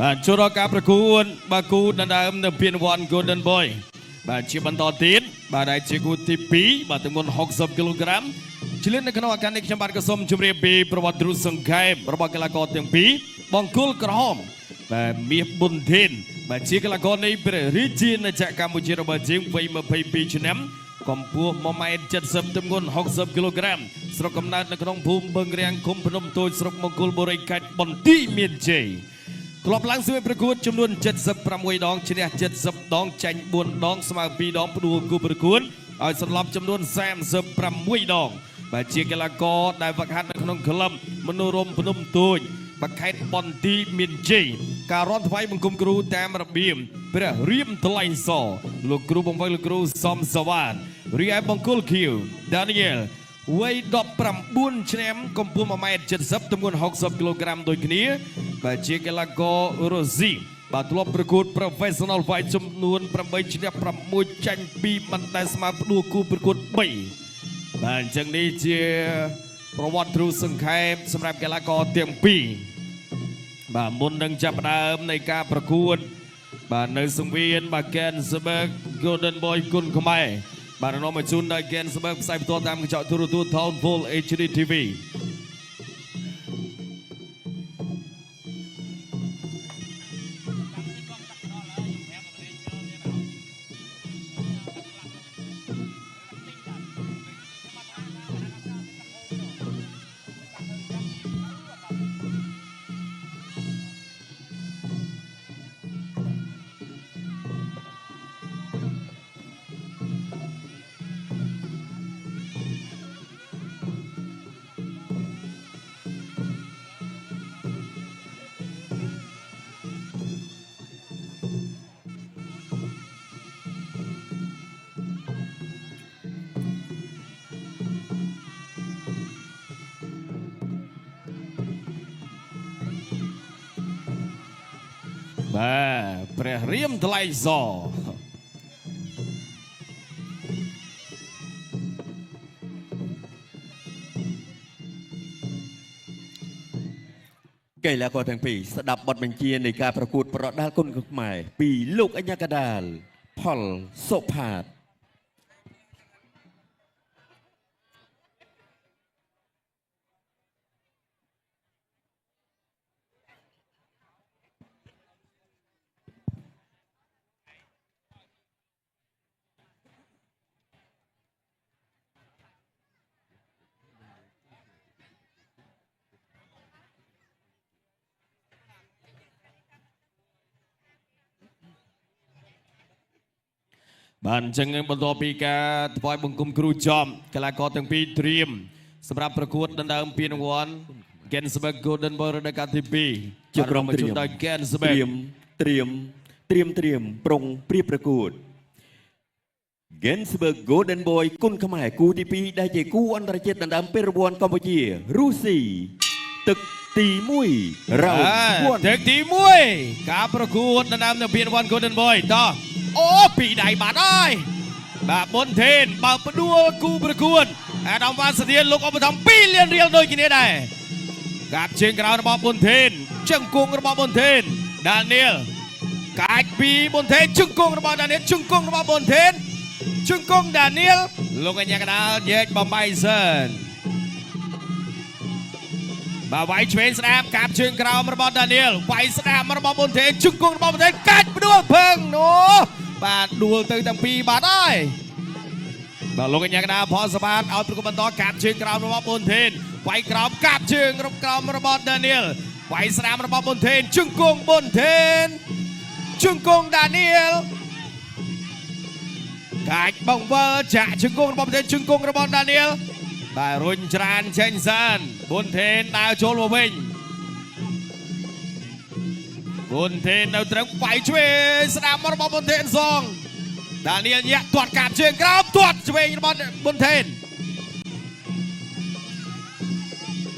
បាទចូលដល់ការប្រកួតបាគូដណ្ដើមនៅពានរង្វាន់ Golden Boy បាទជាបន្តទៀតបាទដែលជាគូទី2បាទទម្ងន់60គីឡូក្រាមឆ្លៀននៅក្នុងឱកាសនេះខ្ញុំបាទក៏សូមជម្រាបពីប្រវត្តិរូបសង្ខេបរបស់កីឡាករទាំងពីរបង្គោលក្រហមបាទមាសប៊ុនធេនបាទជាកីឡាករនៃព្រះរាជាណាចក្រកម្ពុជារបស់យើងវ័យ22ឆ្នាំកម្ពស់1.70 ម៉ែត្រទម្ងន់60គីឡូក្រាមស្រុកកំណើតនៅក្នុងភូមិបឹងរាំងឃុំភ្នំតូចស្រុកមង្គលបុរីខេត្តបន្ទាយមានជ័យធ្លាប់ឡើងសួរប្រកួតចំនួន76ដងឈ្នះ70ដងចាញ់4ដងស្មើ2ដងផ្ដួលគូប្រកួតឲ្យសន្លប់ចំនួន36ដងបាទជាកីឡាករដែលវឹកហាត់នៅក្នុងក្លឹបមនោរម្យភ្នំតូចខេត្តបន្ទាយមានជ័យការរាន់ថ្វាយបង្គំគ្រូតាមរបៀបព្រះរៀមថ្លែងសរលោកគ្រូបង្វឹកលោកគ្រូសំសវណ្ណរីឯបង្គោលខៀវ Daniel វ័យ19ឆ្នាំកម្ពស់1.70 ម៉ែត្រទម្ងន់60គីឡូក្រាមដូចគ្នាបាទជាកីឡាករ Rosie បាទធ្លាប់ប្រកួត Professional Fight ចំនួន8ឈ្នះ6ចាញ់2មិនដែលស្មើផ្ដួលគូប្រកួត3បាទអញ្ចឹងនេះជាប្រវត្តិទ្រូសង្ខេបសម្រាប់កីឡាករទាំងពីរបាទមុននឹងចាប់ផ្ដើមនៃការប្រកួតបាទនៅសង្វៀនបាទ Gensberg Golden Boy គុណខ្មែរបាទនាំមកជូនដល់ Gensberg ផ្សាយផ្ទាល់តាមកញ្ចក់ទូរទស្សន៍ Town Full HD TVបាទព្រះរៀមថ្លែងសរកីឡាករទាំងពីរស្ដាប់បទបញ្ជានៃការប្រកួតប្រដាល់គុណខ្មែរពីលោកអញ្ញាកដាលផលសុផាតបាទអញ្ចឹងបន្ទាប់ពីការថ្វាយបង្គំគ្រូចំកីឡាករទាំងពីរត្រៀមសម្រាប់ប្រកួតដណ្ដើមពានរង្វាន់ Gensberg Golden Boy រដូវកាលទី2ជាក្រុមត្រៀមដោយ Gensberg ត្រៀមប្រុងព្រៀបប្រកួត Gensberg Golden Boy គុណខ្មែរគូទី2ដែលជាគូអន្តរជាតិដណ្ដើមពានរង្វាន់កម្ពុជារុស្ស៊ីទឹកទី1រ៉ោទឹកទី1ការប្រកួតដណ្ដើមនៅពានរង្វាន់ Golden Boy តោះអូពីដៃបាត់ហើយបាទប៊ុនធេនបើផ្ដួលគូប្រកួតអាដាមវ៉ាសាធានលោកឧបត្ថម្ភ2លានរៀលដូចគ្នាដែរកាប់ជើងក្រោយរបស់ប៊ុនធេនជង្គង់របស់ប៊ុនធេនដានីលកាច់ពីប៊ុនធេនជង្គង់របស់ដានីលជង្គង់របស់ប៊ុនធេនជង្គង់ដានីលលោកអញ្ញាកដាលញែកបំបីសិនបាទវាយឆ្វេងស្ដាប់កាប់ជើងក្រោមរបស់ដានីលវាយស្ដាប់របស់ប៊ុនធេនជង្គង់របស់ប៊ុនធេនកាច់ផ្ដួលភឹងនោះបាទដួលទៅទាំងពីរបាត់ហើយបាទលោកកញ្ញាកដាផលសបានឲ្យប្រកបបន្តកាប់ជើងក្រោមរបស់ប៊ុនធេនវាយក្រោមកាប់ជើងក្រោមរបស់ដានីលវាយស្ដាំរបស់ប៊ុនធេនជង្គង់ប៊ុនធេនជង្គង់ដានីលកាច់បងវើចាក់ជង្គង់របស់ប៊ុនធេនជង្គង់របស់ដានីលបាទរុញច្រានចេញសានប៊ុនធេនដើរចូលមកវិញប៊ុនធេននៅត្រឹមវាយឆ្វេងស្ដាំរបស់ប៊ុនធេនសងដានីលញាក់ទាត់កាប់ជើងក្រោមទាត់ឆ្វេងរបស់ប៊ុនធេន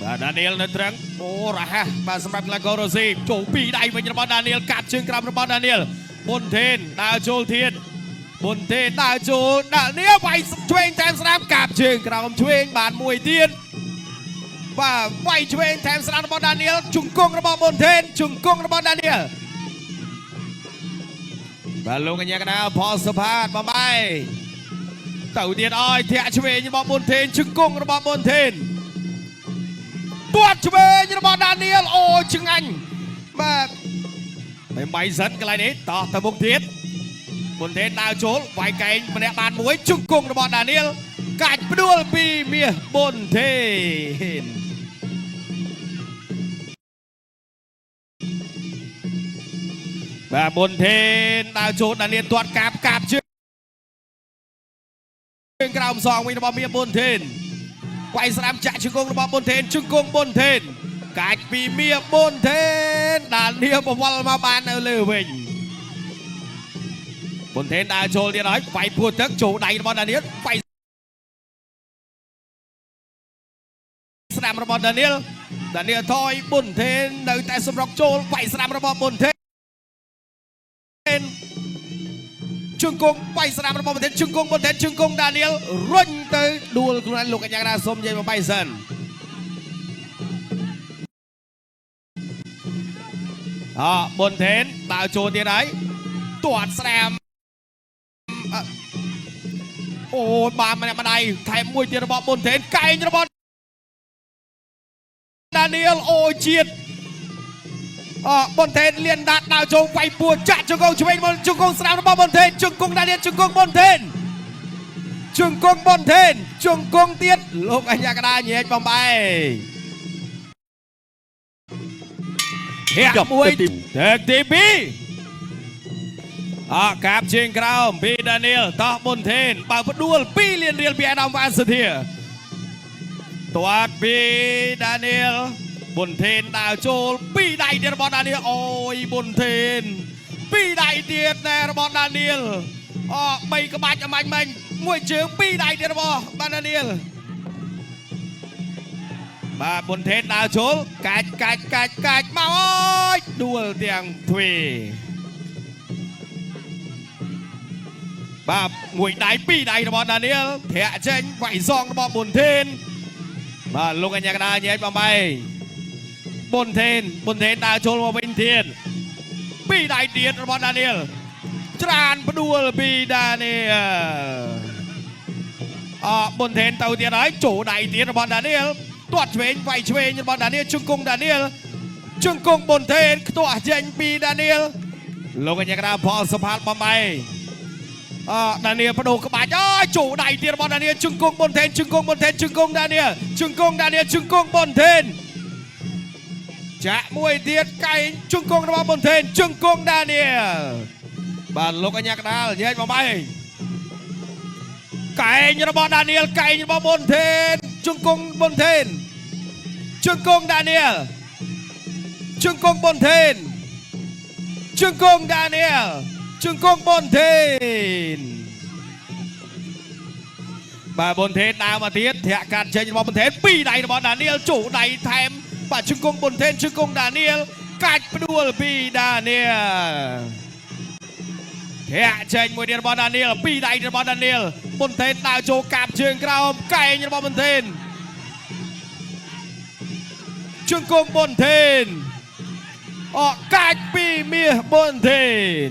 បាទដានីលនៅត្រឹមអូរហ័សបាទសម្រាប់កីឡាកររ៉ូស៊ីចូលពីដៃវិញរបស់ដានីលកាប់ជើងក្រោមរបស់ដានីលប៊ុនធេនដើរចូលធៀនប៊ុនធេនដើរចូលដានីលវាយឆ្វេងតាមស្ដាំកាប់ជើងក្រោមឆ្វេងបានមួយទៀតបាទវាយឆ្វេងតាមស្ដាំរបស់ដានីលជង្គង់របស់ប៊ុនធេនជង្គង់របស់ដានីល បាទលោកកញ្ញាកណ្ដាលផលសុផាតបំបីទៅទៀតអើយធាក់ឆ្វេងរបស់ប៊ុនធេនជង្គង់របស់ប៊ុនធេនទាត់ឆ្វេងរបស់ដានីលអូឆ្ងាញ់បាទបៃសិនកន្លែងនេះតោះទៅមុខទៀតប៊ុនធេនដើរចូលវាយកែងម្នាក់បានមួយជង្គង់របស់ដានីលកាច់ផ្ដួលពីមាសប៊ុនធេនបាទប៊ុនធេនដើរចូលដានីលទាត់កាប់ជើងក្រោមសងវិញរបស់មាសប៊ុនធេនវាយស្រាំចាក់ជង្គង់របស់ប៊ុនធេនជង្គង់ប៊ុនធេនកាច់ពីមាសប៊ុនធេនដានីលបវល់មកបាននៅលើវិញប៊ុនធេនដើរចូលទៀតហើយវាយពួរទឹកចូលដៃរបស់ដានីលវាយស្រាំរបស់ដានីលថយប៊ុនធេននៅតែសម្រុកចូលវាយស្រាំរបស់ប៊ុនធេនជង្គង់វាយស្រាំរបស់ប៊ុនធេនជង្គង់ប៊ុនធេនជង្គង់ដានីលរុញទៅដួលខ្លួនលោកកញ្ញាកណ្ដាលសុំនិយាយមកបៃសិនប៊ុនធេនដើរចូលទៀតហើយទាត់ស្រាមអូបានម្នាក់ម្ដាយថែមមួយទៀតរបស់ប៊ុនធេនកែងរបស់ដានីលអូជាតិប៊ុនធេនលៀនដាត់ដើរចូលវាយពួរចាក់ជង្គង់ឆ្វេងមកជង្គង់ស្រាមរបស់ប៊ុនធេនជង្គង់ដានីលជង្គង់ប៊ុនធេនជង្គង់ប៊ុនធេនជង្គង់ទៀតលោកអញ្ញាកណ្ដាលញែកបំបែហេមួយទឹកទី2កាប់ជើងក្រោមពីដានីលតោះប៊ុនធេនបើផ្ដួល2លានរៀលពីអាដាមវ៉ាន់សធាទាត់ពីដានីលប៊ុនធេនដើរចូល2ដៃទៀតរបស់ដានីលអូយប៊ុនធេន2ដៃទៀតណែរបស់ដានីល3ក្បាច់អាមាញ់មិញមួយជើង2ដៃទៀតរបស់បាទដានីលបាទប៊ុនធេនដើរចូលកាច់មកអើយដួលទាំងទ្វេបាទមួយដៃ2ដៃរបស់ដានីលធាក់ចេញវាយសងរបស់ប៊ុនធេនបាទលោកអញ្ញាកណ្ដាលញែកបំបីប៊ុនធេនដើរចូលមកវិញទៀត2ដៃទៀតរបស់ដានីលច្រានផ្ដួលពីដានីលប៊ុនធេនទៅទៀតហើយចូលដៃទៀតរបស់ដានីលទាត់ឆ្វេងវាយឆ្វេងរបស់ដានីលជង្គង់ដានីលជង្គង់ប៊ុនធេនខ្ទាស់ចេញពីដានីលលោកអញ្ញាកណ្ដាលផលសុផាតបំបីដានីលបដូរក្បាច់ចូលដៃទៀតរបស់ដានីលជង្គង់ប៊ុនធេនជង្គង់ដានីលជង្គង់ប៊ុនធេនចាក់មួយទៀតកែងជង្គង់របស់ប៊ុនធេនជង្គង់ដានីលបាទលោកអញ្ញាកណ្ដាលញែកបំបីកែងរបស់ដានីលកែងរបស់ប៊ុនធេនជង្គង់ប៊ុនធេនជង្គង់ដានីលជង្គង់ប៊ុនធេនជង្គង់ដានីលជង្គង់ប៊ុនធេនបាទប៊ុនធេនដើរមកទៀតធាក់កាត់ចេញរបស់ប៊ុនធេន2ដៃរបស់ដានីលចូលដៃថែមបាទជង្គង់ប៊ុនធេនជង្គង់ដានីលកាច់ផ្ដួលពីដានីលធាក់ចេញមួយទៀតរបស់ដានីល2ដៃរបស់ដានីលប៊ុនធេនដើរចូលកាប់ជើងក្រោមកែងរបស់ប៊ុនធេនជង្គង់ប៊ុនធេនកាច់ពីមាសប៊ុនធេន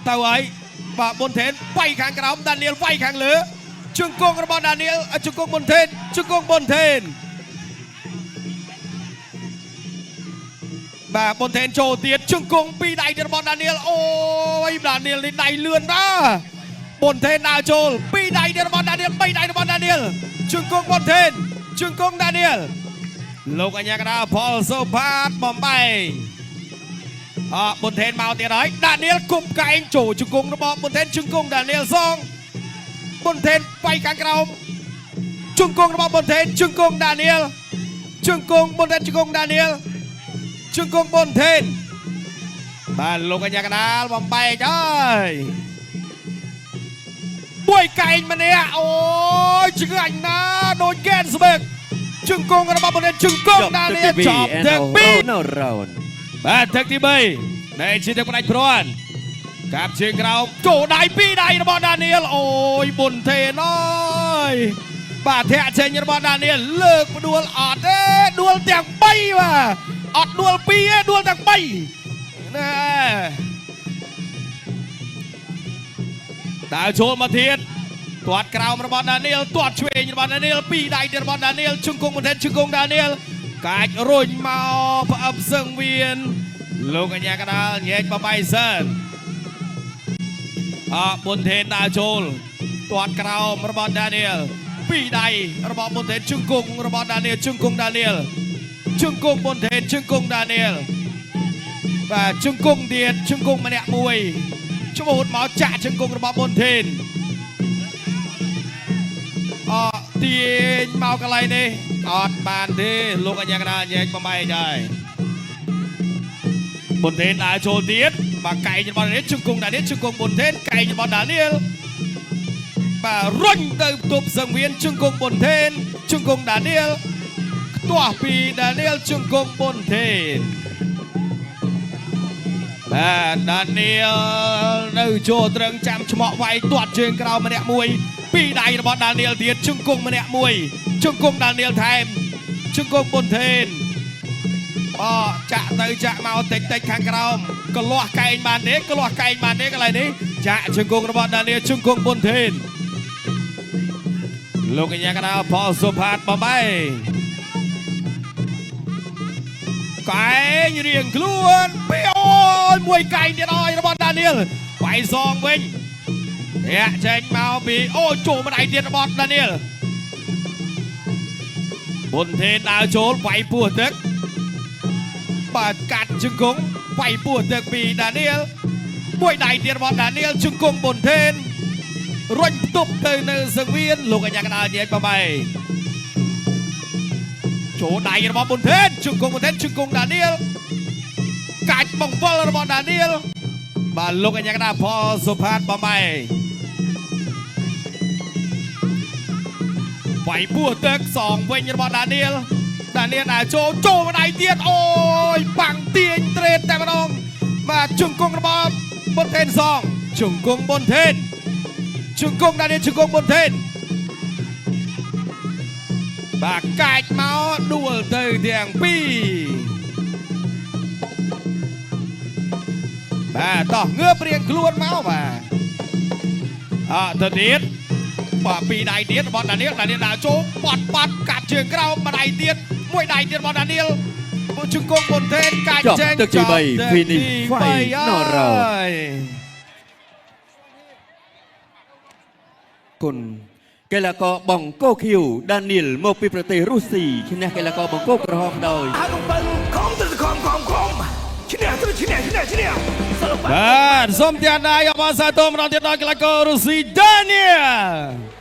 ទៅហើយបាទប៊ុនធេនវាយខាងក្រោមដានីលវាយខាងលើជង្គង់របស់ដានីលជង្គង់ប៊ុនធេនជង្គង់ប៊ុនធេនបាទប៊ុនធេនចូលទៀតជង្គង់2ដៃរបស់ដានីលអូយដានីលនេះដៃលឿនណាប៊ុនធេនដើរចូល2ដៃរបស់ដានីល3ដៃរបស់ដានីលជង្គង់ប៊ុនធេនជង្គង់ដានីលលោកអញ្ញាកណ្ដាលផលសុផាតបំបីប៊ុនធេនមកទៀតហើយដានីលគប់កែងចូលជង្គង់របស់ប៊ុនធេនជង្គង់ដានីលសងប៊ុនធេនវាយខាងក្រោមជង្គង់របស់ប៊ុនធេនជង្គង់ដានីលជង្គង់ប៊ុនធេនជង្គង់ដានីលជង្គង់ប៊ុនធេនបាទលោកអញ្ញាកណ្ដាលបំបែកហើយពួយកែងម្នាក់អូយឆ្ងាញ់ណាស់ដូចកែនស្បឹកជង្គង់របស់ប៊ុនធេនជង្គង់ដានីលចប់ទាំងពីរបាទទឹកទី3នៃជាទឹកផ្ដាច់ព្រាន់កាប់ជើងក្រោមចូលដៃ2ដៃរបស់ដានីលអូយប៊ុនធេនអើយបាទធាក់ចេញរបស់ដានីលលើកផ្ដួលអត់ទេដួលទាំង3បាទអត់ដួល2 ពីរដួលទាំង3ណែដើរចូលមកទៀតទាត់ក្រោមរបស់ដានីលទាត់ឆ្វេងរបស់ដានីលពីរដៃទៀតរបស់ដានីលជង្គង់បន្ថែមជង្គង់ដានីលកាច់រុញមកផ្អឹបសឹងវៀនលោកកញ្ញាកដាលញែកបបៃសិនប៊ុនថេនដើរចូលទាត់ក្រោមរបស់ដានីលពីរដៃរបស់ប៊ុនថេនជង្គង់របស់ដានីលជង្គង់ដានីលជង្គង់ប៊ុនថេនជង្គង់ដានីលបាទជង្គង់ទៀតជង្គង់ម្នាក់មួយឈ្មោះមកចាក់ជង្គង់របស់ប៊ុនថេនទាញមកកន្លែងនេះអត់បានទេលោកអញ្ញាកណ្ដាលញែកបំបីដែរប៊ុនថេនដើរចូលទៀតបាទកែងរបស់នេះជង្គង់ដានីលជង្គង់ប៊ុនថេនកែងរបស់ដានីលបាទរុញទៅទប់សង្វៀនជង្គង់ប៊ុនថេនជង្គង់ដានីលខ្ទាស់ពីដានីលជង្គង់ប៊ុនថេនបាទដានីលនៅចូលត្រឹងចាំឆ្មក់វាយទាត់ជើងក្រោមម្នាក់មួយពីរដៃរបស់ដានីលទៀតជង្គង់ម្នាក់មួយជង្គង់ដានីលថែមជង្គង់ប៊ុនថេនចាក់ទៅចាក់មកតិចតិចខាងក្រោមកលាស់កែងបានទេកលាស់កែងបានទេកន្លែងនេះចាក់ជង្គង់របស់ដានីលជង្គង់ប៊ុនថេនលោកកញ្ញាកណ្ដាលផលសុផាតបំបីកែងរៀងខ្លួនពីអូយមួយកែងទៀតអើយរបស់ដានីលវាយសងវិញធាក់ចេញមកពីអូចូលម្ដាយទៀតរបស់ដានីលប៊ុនថេនដើរចូលវាយពោះទឹកបាទកាត់ជង្គង់វាយពោះទឹកពីដានីលមួយដៃទៀតរបស់ដានីលជង្គង់ប៊ុនថេនរុញផ្ទប់ទៅនៅសង្វៀនលោកកញ្ញាកណ្ដាលញែកបបៃចូលដៃរបស់ប៊ុនថេនជង្គង់ប៊ុនថេនជង្គង់ដានីលកាច់បង្វិលរបស់ដានីលបាទលោកកញ្ញាកណ្ដាលផលសុផាតបបៃវាយពោះទឹកសងវិញរបស់ដានីលដើរចូលម្ដាយទៀតអូយបាំងទាញត្រេតតែម្ដងបាទជង្គង់របស់ប៊ុនថេនសងជង្គង់ប៊ុនថេនជង្គង់ដានីលជង្គង់ប៊ុនថេនបាទកាច់មកដួលទៅទាំងពីរបាទតោះងើបរៀងខ្លួនមកបាទទៅទៀតបាទពីរដៃទៀតរបស់ដានីលដើរចូលបាត់កាត់ជើងក្រោមម្ដាយទៀតមួយដៃទៀតរបស់ដានីលជង្គង់ប៊ុនថេនកាច់ចេញទឹកទី3 finish fight not round គុណកីឡាករបង្គោឃីវដានីលមកពីប្រទេសរុស្ស៊ីឈ្នះកីឡាករបង្គោក្រហមដោយបាទសូមទានដៃអបអរសាទរម្ដងទៀតដល់កីឡាកររុស្ស៊ីដានីល